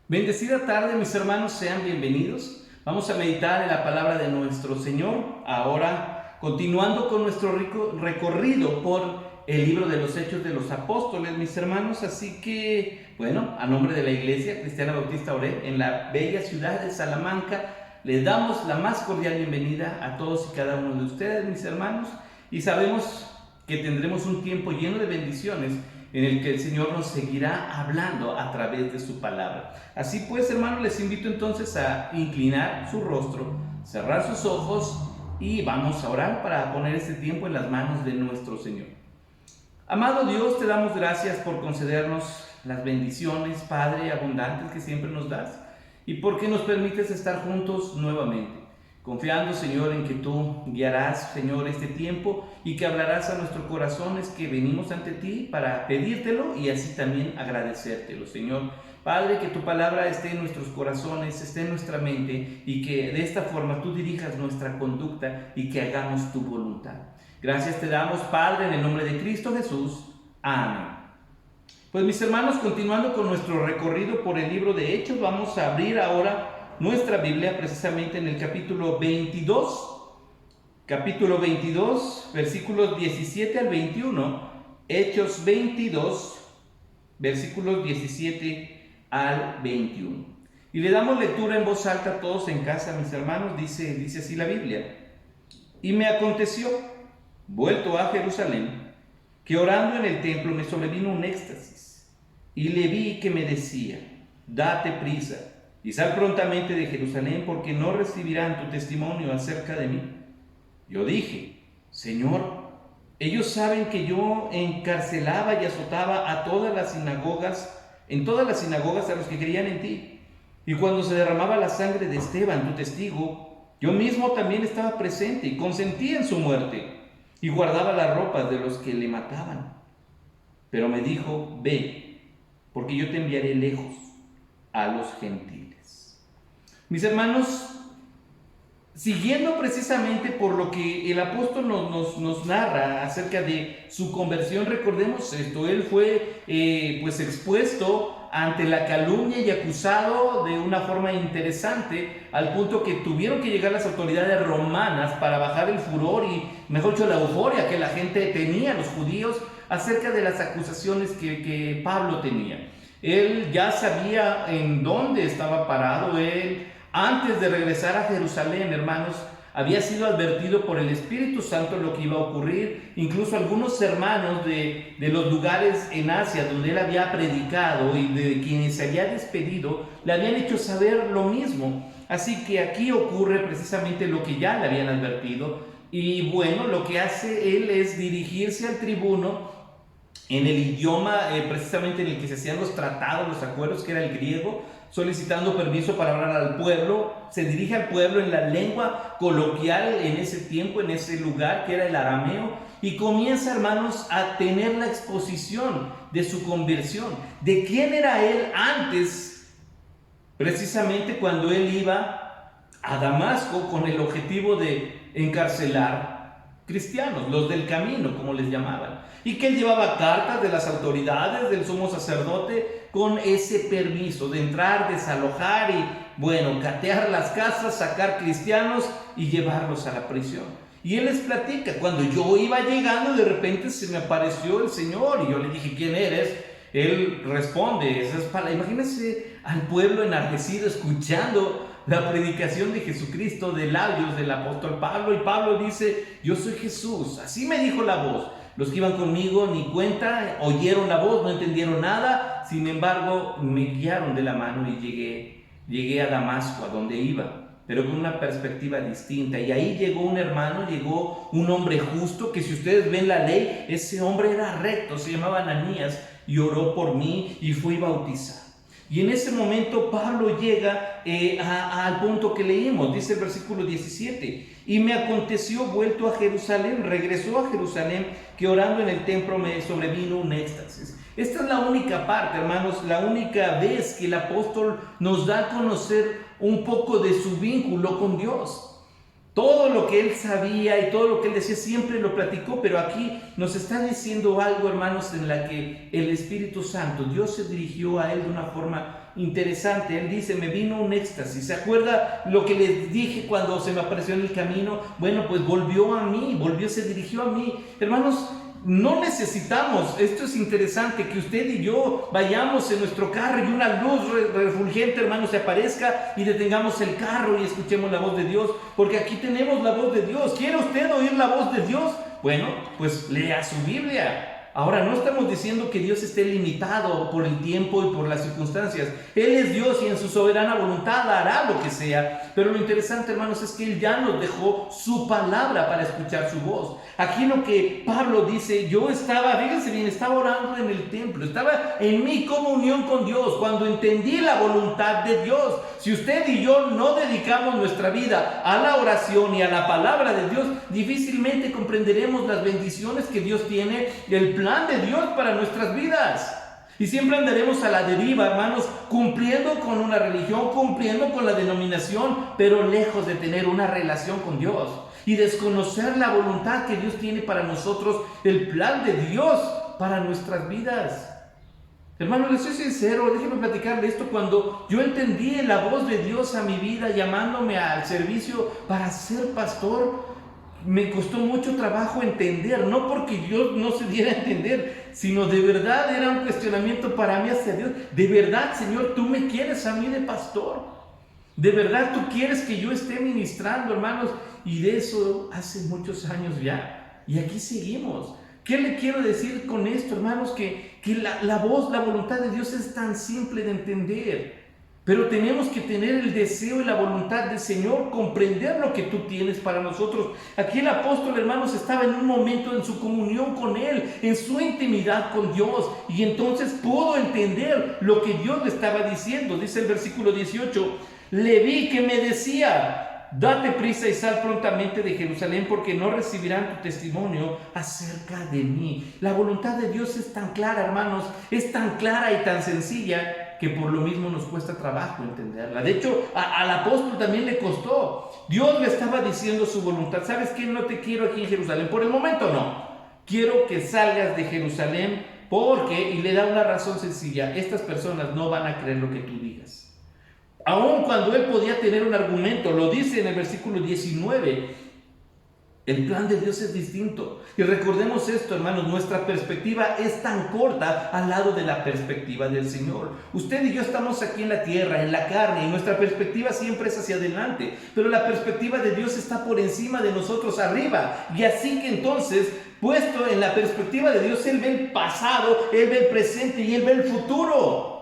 Bendecida tarde, mis hermanos, sean bienvenidos. Vamos a meditar en la palabra de nuestro Señor. Ahora, continuando con nuestro rico recorrido por el libro de los Hechos de los Apóstoles, mis hermanos. Así que, bueno, a nombre de la Iglesia Cristiana Bautista Oreb, en la bella ciudad de Salamanca, les damos la más cordial bienvenida a todos y cada uno de ustedes, mis hermanos. Y sabemos que tendremos un tiempo lleno de bendiciones en el que el Señor nos seguirá hablando a través de su palabra. Así pues, hermanos, les invito entonces a inclinar su rostro, cerrar sus ojos y vamos a orar para poner este tiempo en las manos de nuestro Señor. Amado Dios, te damos gracias por concedernos las bendiciones, Padre, abundantes que siempre nos das y porque nos permites estar juntos nuevamente. Confiando, Señor, en que tú guiarás, Señor, este tiempo y que hablarás a nuestros corazones que venimos ante ti para pedírtelo y así también agradecértelo, Señor. Padre, que tu palabra esté en nuestros corazones, esté en nuestra mente y que de esta forma tú dirijas nuestra conducta y que hagamos tu voluntad. Gracias te damos, Padre, en el nombre de Cristo Jesús. Amén. Pues mis hermanos, continuando con nuestro recorrido por el libro de Hechos, vamos a abrir ahora nuestra Biblia precisamente en el capítulo 22, versículos 17 al 21, Hechos 22, versículos 17 al 21. Y le damos lectura en voz alta a todos en casa, mis hermanos. Dice así la Biblia: Y me aconteció, vuelto a Jerusalén, que orando en el templo me sobrevino un éxtasis, y le vi que me decía: date prisa y sal prontamente de Jerusalén, porque no recibirán tu testimonio acerca de mí. Yo dije: Señor, ellos saben que yo encarcelaba y azotaba a todas las sinagogas, en todas las sinagogas a los que creían en ti. Y cuando se derramaba la sangre de Esteban, tu testigo, yo mismo también estaba presente y consentía en su muerte, y guardaba las ropas de los que le mataban. Pero me dijo: ve, porque yo te enviaré lejos a los gentiles. Mis hermanos, siguiendo precisamente por lo que el apóstol nos narra acerca de su conversión, recordemos esto: él fue pues expuesto ante la calumnia y acusado de una forma interesante, al punto que tuvieron que llegar las autoridades romanas para bajar el furor y, mejor dicho, la euforia que la gente tenía, los judíos, acerca de las acusaciones que Pablo tenía. Él ya sabía en dónde estaba parado. Él, antes de regresar a Jerusalén, hermanos, había sido advertido por el Espíritu Santo lo que iba a ocurrir. Incluso algunos hermanos de los lugares en Asia donde él había predicado y de quienes se había despedido, le habían hecho saber lo mismo. Así que aquí ocurre precisamente lo que ya le habían advertido. Y bueno, lo que hace él es dirigirse al tribuno en el idioma precisamente en el que se hacían los tratados, los acuerdos, que era el griego, solicitando permiso para hablar al pueblo. Se dirige al pueblo en la lengua coloquial en ese tiempo, en ese lugar, que era el arameo, y comienza, hermanos, a tener la exposición de su conversión, de quién era él antes, precisamente cuando él iba a Damasco con el objetivo de encarcelar cristianos, los del camino, como les llamaban, y que él llevaba cartas de las autoridades, del sumo sacerdote, con ese permiso de entrar, desalojar y, bueno, catear las casas, sacar cristianos y llevarlos a la prisión. Y él les platica: cuando yo iba llegando, de repente se me apareció el Señor y yo le dije: ¿quién eres? Él responde esas palabras. Imagínense al pueblo enardecido escuchando la predicación de Jesucristo de labios del apóstol Pablo, y Pablo dice: yo soy Jesús, así me dijo la voz. Los que iban conmigo ni cuenta, oyeron la voz, no entendieron nada, sin embargo me guiaron de la mano y llegué a Damasco, a donde iba, pero con una perspectiva distinta. Y ahí llegó un hermano, llegó un hombre justo, que si ustedes ven la ley, ese hombre era recto, se llamaba Ananías, y oró por mí y fui bautizado. Y en ese momento Pablo llega al punto que leímos, dice el versículo 17: y me aconteció, vuelto a Jerusalén, regresó a Jerusalén, que orando en el templo me sobrevino un éxtasis. Esta es la única parte, hermanos, la única vez que el apóstol nos da a conocer un poco de su vínculo con Dios. Todo lo que él sabía y todo lo que él decía siempre lo platicó, pero aquí nos está diciendo algo, hermanos, en la que el Espíritu Santo, Dios se dirigió a él de una forma interesante. Él dice, me vino un éxtasis. ¿Se acuerda lo que les dije cuando se me apareció en el camino? Bueno, pues volvió a mí, se dirigió a mí. Hermanos, no necesitamos, esto es interesante, que usted y yo vayamos en nuestro carro y una luz refulgente, hermanos, se aparezca y detengamos el carro y escuchemos la voz de Dios, porque aquí tenemos la voz de Dios. ¿Quiere usted oír la voz de Dios? Bueno, pues lea su Biblia. Ahora, no estamos diciendo que Dios esté limitado por el tiempo y por las circunstancias. Él es Dios y en su soberana voluntad hará lo que sea. Pero lo interesante, hermanos, es que Él ya nos dejó su palabra para escuchar su voz. Aquí lo que Pablo dice, yo estaba, fíjense bien, estaba orando en el templo, estaba en mi comunión con Dios, cuando entendí la voluntad de Dios. Si usted y yo no dedicamos nuestra vida a la oración y a la palabra de Dios, difícilmente comprenderemos las bendiciones que Dios tiene, el plan de Dios para nuestras vidas. Y siempre andaremos a la deriva, hermanos, cumpliendo con una religión, cumpliendo con la denominación, pero lejos de tener una relación con Dios y desconocer la voluntad que Dios tiene para nosotros, el plan de Dios para nuestras vidas. Hermanos, les soy sincero, déjenme platicarle esto. Cuando yo entendí la voz de Dios a mi vida, llamándome al servicio para ser pastor, me costó mucho trabajo entender, no porque Dios no se diera a entender, sino de verdad era un cuestionamiento para mí hacia Dios. De verdad, Señor, tú me quieres a mí de pastor. De verdad tú quieres que yo esté ministrando, hermanos. Y de eso hace muchos años ya. Y aquí seguimos. ¿Qué le quiero decir con esto, hermanos? Que la voz, la voluntad de Dios es tan simple de entender. Pero tenemos que tener el deseo y la voluntad del Señor, comprender lo que tú tienes para nosotros. Aquí el apóstol, hermanos, estaba en un momento en su comunión con Él, en su intimidad con Dios, y entonces pudo entender lo que Dios le estaba diciendo. Dice el versículo 18, le vi que me decía, date prisa y sal prontamente de Jerusalén, porque no recibirán tu testimonio acerca de mí. La voluntad de Dios es tan clara, hermanos, es tan clara y tan sencilla, que por lo mismo nos cuesta trabajo entenderla. De hecho, al apóstol también le costó. Dios le estaba diciendo su voluntad. ¿Sabes qué? No te quiero aquí en Jerusalén. Por el momento no. Quiero que salgas de Jerusalén porque, y le da una razón sencilla, estas personas no van a creer lo que tú digas. Aun cuando él podía tener un argumento, lo dice en el versículo 19, el plan de Dios es distinto. Y recordemos esto, hermanos, nuestra perspectiva es tan corta al lado de la perspectiva del Señor. Usted y yo estamos aquí en la tierra, en la carne, y nuestra perspectiva siempre es hacia adelante. Pero la perspectiva de Dios está por encima de nosotros, arriba. Y así que entonces, puesto en la perspectiva de Dios, Él ve el pasado, Él ve el presente y Él ve el futuro.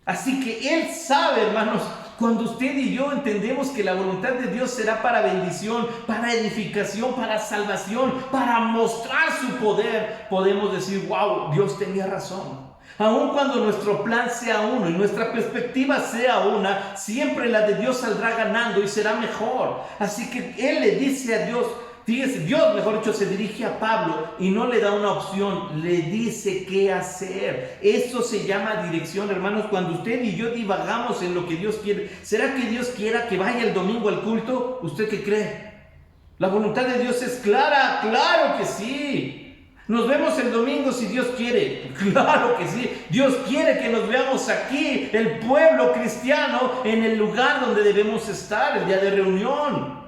Así que Él sabe, hermanos, cuando usted y yo entendemos que la voluntad de Dios será para bendición, para edificación, para salvación, para mostrar su poder, podemos decir, wow, Dios tenía razón. Aun cuando nuestro plan sea uno y nuestra perspectiva sea una, siempre la de Dios saldrá ganando y será mejor. Así que Él le dice a Dios, fíjese, Dios, mejor dicho, se dirige a Pablo y no le da una opción, le dice qué hacer. Eso se llama dirección, hermanos. Cuando usted y yo divagamos en lo que Dios quiere, ¿será que Dios quiera que vaya el domingo al culto? ¿Usted qué cree? ¿La voluntad de Dios es clara? ¡Claro que sí! ¿Nos vemos el domingo si Dios quiere? ¡Claro que sí! Dios quiere que nos veamos aquí, el pueblo cristiano, en el lugar donde debemos estar, el día de reunión.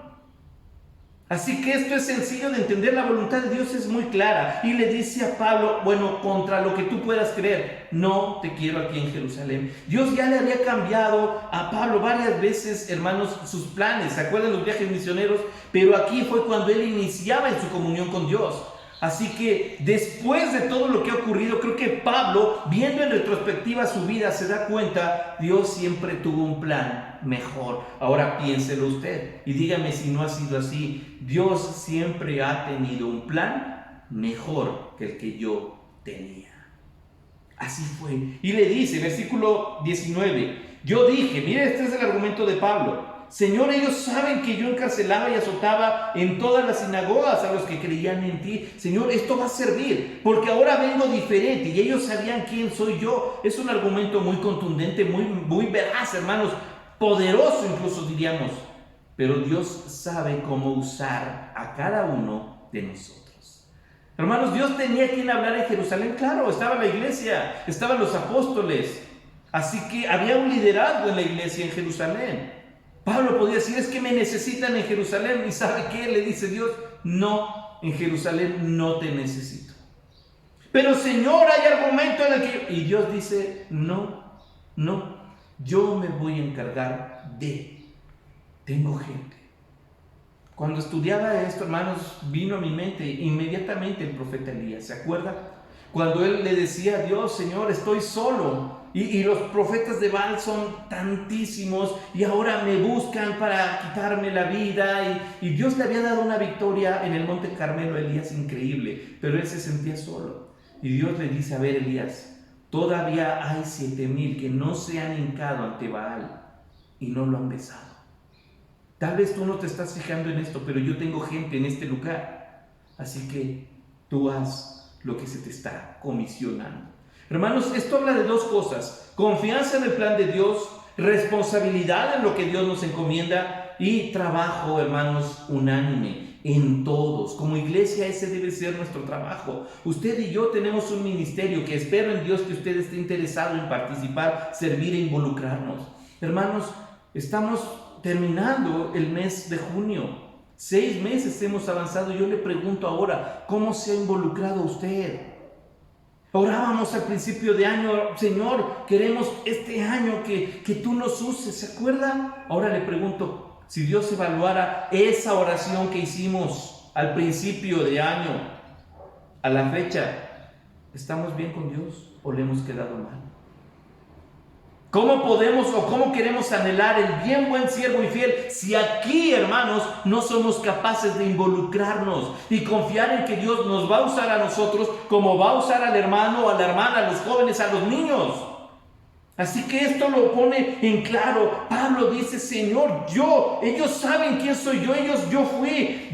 Así que esto es sencillo de entender, la voluntad de Dios es muy clara. Y le dice a Pablo, bueno, contra lo que tú puedas creer, no te quiero aquí en Jerusalén. Dios ya le había cambiado a Pablo varias veces, hermanos, sus planes. ¿Se acuerdan los viajes misioneros? Pero aquí fue cuando él iniciaba en su comunión con Dios. Así que después de todo lo que ha ocurrido, creo que Pablo, viendo en retrospectiva su vida, se da cuenta, Dios siempre tuvo un plan mejor. Ahora piénselo usted y dígame si no ha sido así. Dios siempre ha tenido un plan mejor que el que yo tenía. Así fue. Y le dice, versículo 19, yo dije, mire, este es el argumento de Pablo. Señor, ellos saben que yo encarcelaba y azotaba en todas las sinagogas a los que creían en ti. Señor, esto va a servir, porque ahora vengo diferente y ellos sabían quién soy yo. Es un argumento muy contundente, muy veraz, hermanos, poderoso incluso diríamos. pero Dios sabe cómo usar a cada uno de nosotros. Hermanos, Dios tenía quien hablar en Jerusalén. Claro, estaba la iglesia, estaban los apóstoles, así que había un liderazgo en la iglesia en Jerusalén. Pablo podía decir, es que me necesitan en Jerusalén, y ¿sabe qué? Le dice Dios, no, en Jerusalén no te necesito. Pero Señor, hay argumento en el que... Y Dios dice, no, yo me voy a encargar de... Tengo gente. Cuando estudiaba esto, hermanos, vino a mi mente inmediatamente el profeta Elías, ¿se acuerda? Cuando él le decía a Dios, Señor, estoy solo, y los profetas de Baal son tantísimos, y ahora me buscan para quitarme la vida, y Dios le había dado una victoria en el Monte Carmelo a Elías increíble, pero él se sentía solo. Y Dios le dice, a ver, Elías, todavía hay 7,000 que no se han hincado ante Baal y no lo han besado. Tal vez tú no te estás fijando en esto, pero yo tengo gente en este lugar. Así que tú haz lo que se te está comisionando. Hermanos, esto habla de dos cosas. Confianza en el plan de Dios, responsabilidad en lo que Dios nos encomienda y trabajo, hermanos, unánime en todos. Como iglesia ese debe ser nuestro trabajo. Usted y yo tenemos un ministerio que espero en Dios que usted esté interesado en participar, servir e involucrarnos. Hermanos, estamos terminando el mes de junio. 6 meses hemos avanzado. Yo le pregunto ahora, ¿cómo se ha involucrado usted? Orábamos al principio de año, Señor, queremos este año que tú nos uses, ¿se acuerdan? Ahora le pregunto, si Dios evaluara esa oración que hicimos al principio de año, a la fecha, ¿estamos bien con Dios o le hemos quedado mal? ¿Cómo podemos o cómo queremos anhelar el bien buen siervo y fiel si aquí, hermanos, no somos capaces de involucrarnos y confiar en que Dios nos va a usar a nosotros como va a usar al hermano, a la hermana, a los jóvenes, a los niños? Así que esto lo pone en claro. Pablo dice, Señor, ellos saben quién soy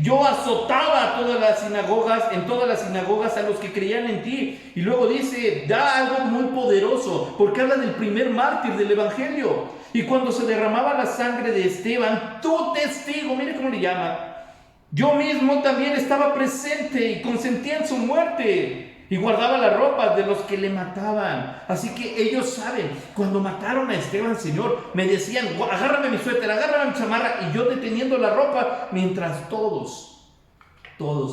yo azotaba a todas las sinagogas, en todas las sinagogas a los que creían en ti. Y luego dice, da algo muy poderoso, porque habla del primer mártir del evangelio. Y cuando se derramaba la sangre de Esteban, tu testigo, mire cómo le llama, yo mismo también estaba presente y consentía en su muerte. Y guardaba la ropa de los que le mataban. Así que ellos saben, cuando mataron a Esteban, Señor, me decían, agárrame mi suéter, agárrame mi chamarra, y yo deteniendo la ropa, mientras todos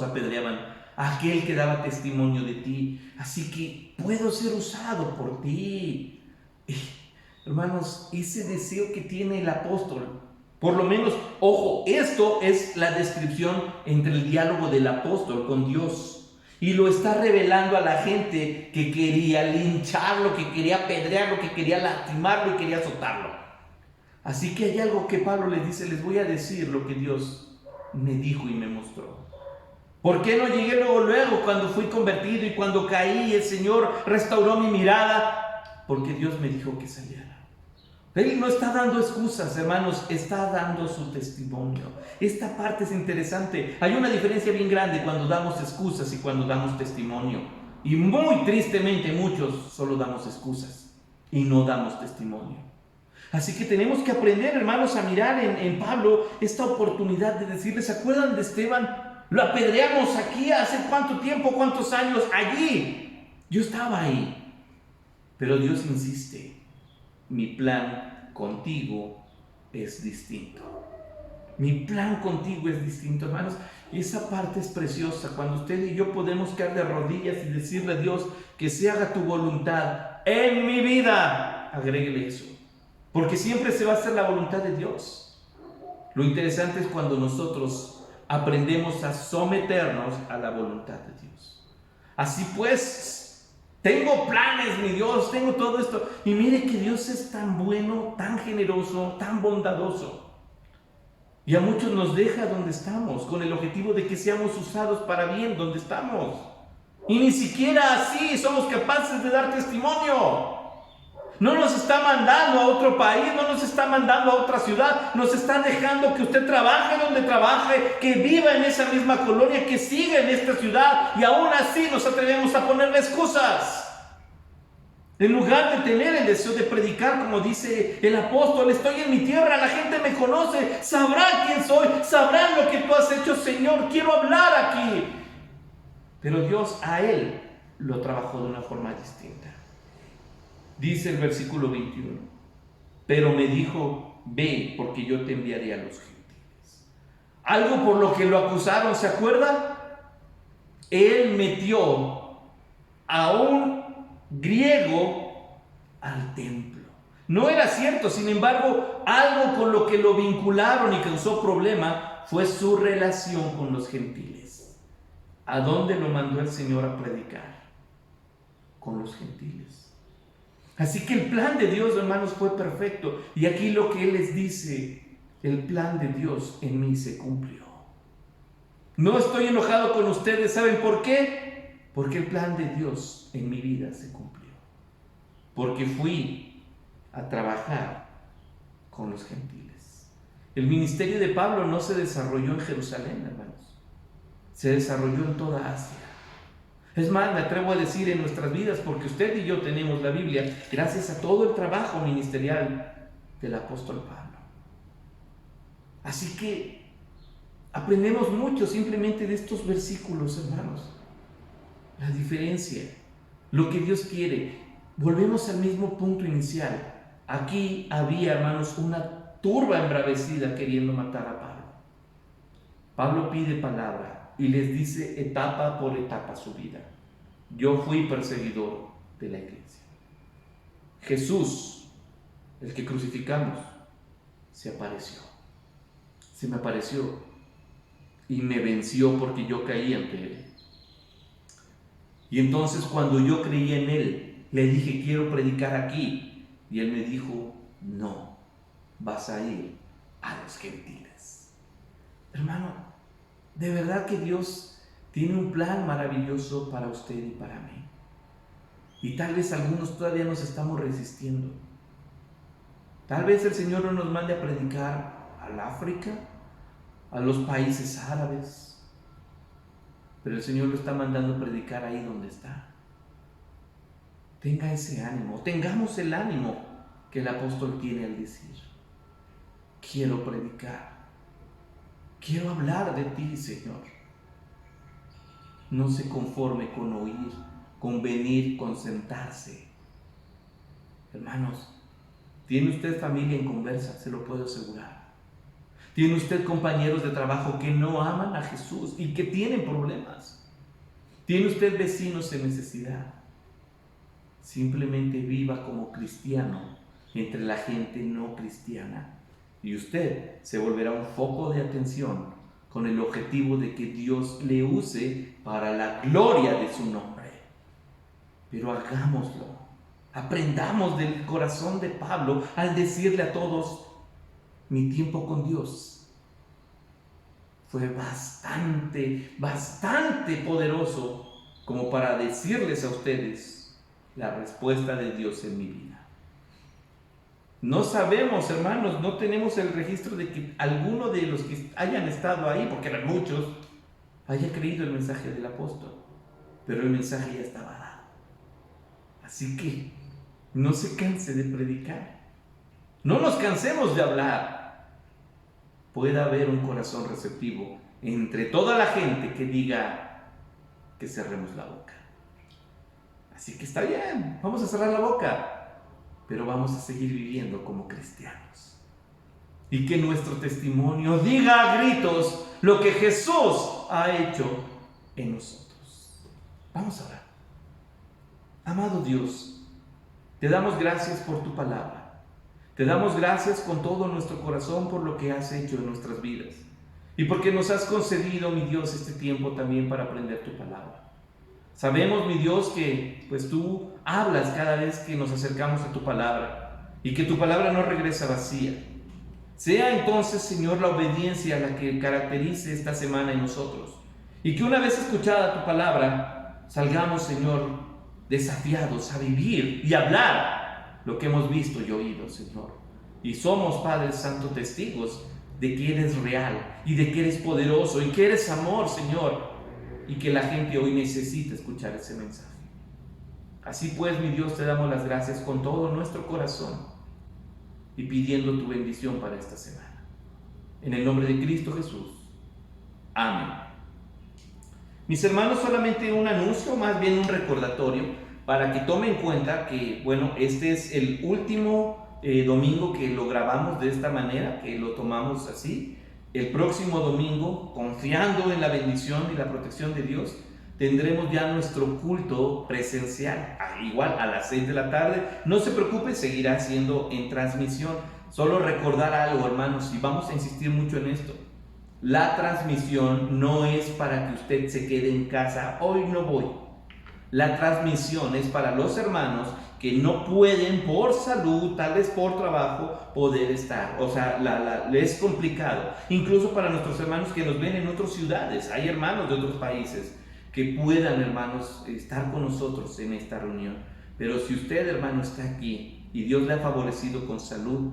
apedreaban a aquel que daba testimonio de ti. Así que puedo ser usado por ti. Hermanos, ese deseo que tiene el apóstol, por lo menos, ojo, esto es la descripción entre el diálogo del apóstol con Dios. Y lo está revelando a la gente que quería lincharlo, que quería apedrearlo, que quería lastimarlo y quería azotarlo. Así que hay algo que Pablo les dice, les voy a decir lo que Dios me dijo y me mostró. ¿Por qué no llegué luego cuando fui convertido y cuando caí el Señor restauró mi mirada? Porque Dios me dijo que saliera. Él no está dando excusas, hermanos, está dando su testimonio. Esta parte es interesante. Hay una diferencia bien grande cuando damos excusas y cuando damos testimonio. Y muy tristemente muchos solo damos excusas y no damos testimonio. Así que tenemos que aprender, hermanos, a mirar en Pablo esta oportunidad de decirles, ¿se acuerdan de Esteban? Lo apedreamos aquí hace cuánto tiempo, cuántos años, allí. Yo estaba ahí. Pero Dios insiste. Mi plan contigo es distinto. Mi plan contigo es distinto, hermanos. Y esa parte es preciosa. Cuando usted y yo podemos caer de rodillas y decirle a Dios que se haga tu voluntad en mi vida. Agréguele eso. Porque siempre se va a hacer la voluntad de Dios. Lo interesante es cuando nosotros aprendemos a someternos a la voluntad de Dios. Así pues, tengo planes, mi Dios, tengo todo esto. Y mire que Dios es tan bueno, tan generoso, tan bondadoso. Y a muchos nos deja donde estamos, con el objetivo de que seamos usados para bien donde estamos. Y ni siquiera así somos capaces de dar testimonio. No nos está mandando a otro país, no nos está mandando a otra ciudad. Nos está dejando que usted trabaje donde trabaje, que viva en esa misma colonia, que siga en esta ciudad. Y aún así nos atrevemos a ponerle excusas. En lugar de tener el deseo de predicar, como dice el apóstol, estoy en mi tierra, la gente me conoce, sabrá quién soy, sabrán lo que tú has hecho, Señor, quiero hablar aquí. Pero Dios a él lo trabajó de una forma distinta. Dice el versículo 21, pero me dijo, ve, porque yo te enviaré a los gentiles. Algo por lo que lo acusaron, ¿se acuerda? Él metió a un griego al templo. No era cierto, sin embargo, algo con lo que lo vincularon y causó problema fue su relación con los gentiles. ¿A dónde lo mandó el Señor a predicar? Con los gentiles. Así que el plan de Dios, hermanos, fue perfecto. Y aquí lo que Él les dice, el plan de Dios en mí se cumplió. No estoy enojado con ustedes, ¿saben por qué? Porque el plan de Dios en mi vida se cumplió. Porque fui a trabajar con los gentiles. El ministerio de Pablo no se desarrolló en Jerusalén, hermanos. Se desarrolló en toda Asia. Es más, me atrevo a decir en nuestras vidas, porque usted y yo tenemos la Biblia, gracias a todo el trabajo ministerial del apóstol Pablo. Así que aprendemos mucho simplemente de estos versículos, hermanos. La diferencia, lo que Dios quiere. Volvemos al mismo punto inicial. Aquí había, hermanos, una turba embravecida queriendo matar a Pablo. Pablo pide palabra y les dice etapa por etapa su vida. Yo fui perseguidor de la iglesia. Jesús, el que crucificamos, se apareció. Se me apareció y me venció porque yo caí ante Él. Y entonces cuando yo creí en Él, le dije, quiero predicar aquí. Y Él me dijo, no, vas a ir a los gentiles. Hermano, de verdad que Dios tiene un plan maravilloso para usted y para mí. Y tal vez algunos todavía nos estamos resistiendo. Tal vez el Señor no nos mande a predicar al África, a los países árabes, pero el Señor lo está mandando a predicar ahí donde está. Tenga ese ánimo, tengamos el ánimo que el apóstol tiene al decir, quiero predicar, quiero hablar de ti, Señor. No se conforme con oír, con venir, con sentarse. Hermanos, tiene usted familia en conversa, se lo puedo asegurar. Tiene usted compañeros de trabajo que no aman a Jesús y que tienen problemas. Tiene usted vecinos en necesidad. Simplemente viva como cristiano entre la gente no cristiana y usted se volverá un foco de atención con el objetivo de que Dios le use para la gloria de su nombre. Pero hagámoslo, aprendamos del corazón de Pablo al decirle a todos, mi tiempo con Dios fue bastante poderoso como para decirles a ustedes la respuesta de Dios en mi vida. No sabemos, hermanos, no tenemos el registro de que alguno de los que hayan estado ahí, porque eran muchos, haya creído el mensaje del apóstol, pero el mensaje ya estaba dado. Así que no se canse de predicar, no nos cansemos de hablar. Puede haber un corazón receptivo entre toda la gente que diga que cerremos la boca. Así que está bien, vamos a cerrar la boca, pero vamos a seguir viviendo como cristianos. Y que nuestro testimonio diga a gritos lo que Jesús ha hecho en nosotros. Vamos a orar. Amado Dios, te damos gracias por tu palabra. Te damos gracias con todo nuestro corazón por lo que has hecho en nuestras vidas. Y porque nos has concedido, mi Dios, este tiempo también para aprender tu palabra. Sabemos, mi Dios, que pues tú hablas cada vez que nos acercamos a tu palabra y que tu palabra no regresa vacía. Sea entonces, Señor, la obediencia la que caracterice esta semana en nosotros y que una vez escuchada tu palabra salgamos, Señor, desafiados a vivir y hablar lo que hemos visto y oído, Señor. Y somos, Padre Santo, testigos de que eres real y de que eres poderoso y que eres amor, Señor, y que la gente hoy necesita escuchar ese mensaje. Así pues, mi Dios, te damos las gracias con todo nuestro corazón y pidiendo tu bendición para esta semana. En el nombre de Cristo Jesús. Amén. Mis hermanos, solamente un anuncio, más bien un recordatorio, para que tomen en cuenta que, bueno, este es el último domingo que lo grabamos de esta manera, que lo tomamos así. El próximo domingo, confiando en la bendición y la protección de Dios, tendremos ya nuestro culto presencial, igual a las 6 de la tarde. No se preocupe, seguirá siendo en transmisión. Solo recordar algo, hermanos, y vamos a insistir mucho en esto. La transmisión no es para que usted se quede en casa, hoy no voy. La transmisión es para los hermanos que no pueden por salud, tal vez por trabajo, poder estar. O sea, es complicado. Incluso para nuestros hermanos que nos ven en otras ciudades. Hay hermanos de otros países que puedan, hermanos, estar con nosotros en esta reunión. Pero si usted, hermano, está aquí y Dios le ha favorecido con salud,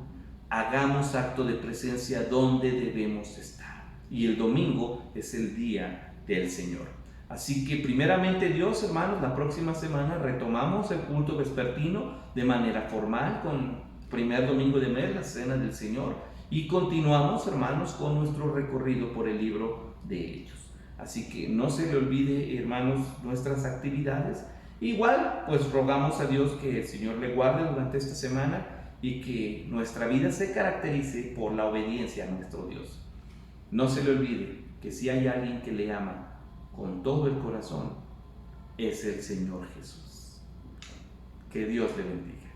hagamos acto de presencia donde debemos estar. Y el domingo es el día del Señor. Así que primeramente Dios, hermanos, la próxima semana retomamos el culto vespertino de manera formal con primer domingo de mes, la cena del Señor, y continuamos, hermanos, con nuestro recorrido por el libro de Hechos. Así que no se le olvide, hermanos, nuestras actividades. Igual, pues rogamos a Dios que el Señor le guarde durante esta semana y que nuestra vida se caracterice por la obediencia a nuestro Dios. No se le olvide que si hay alguien que le ama con todo el corazón, es el Señor Jesús. Que Dios le bendiga.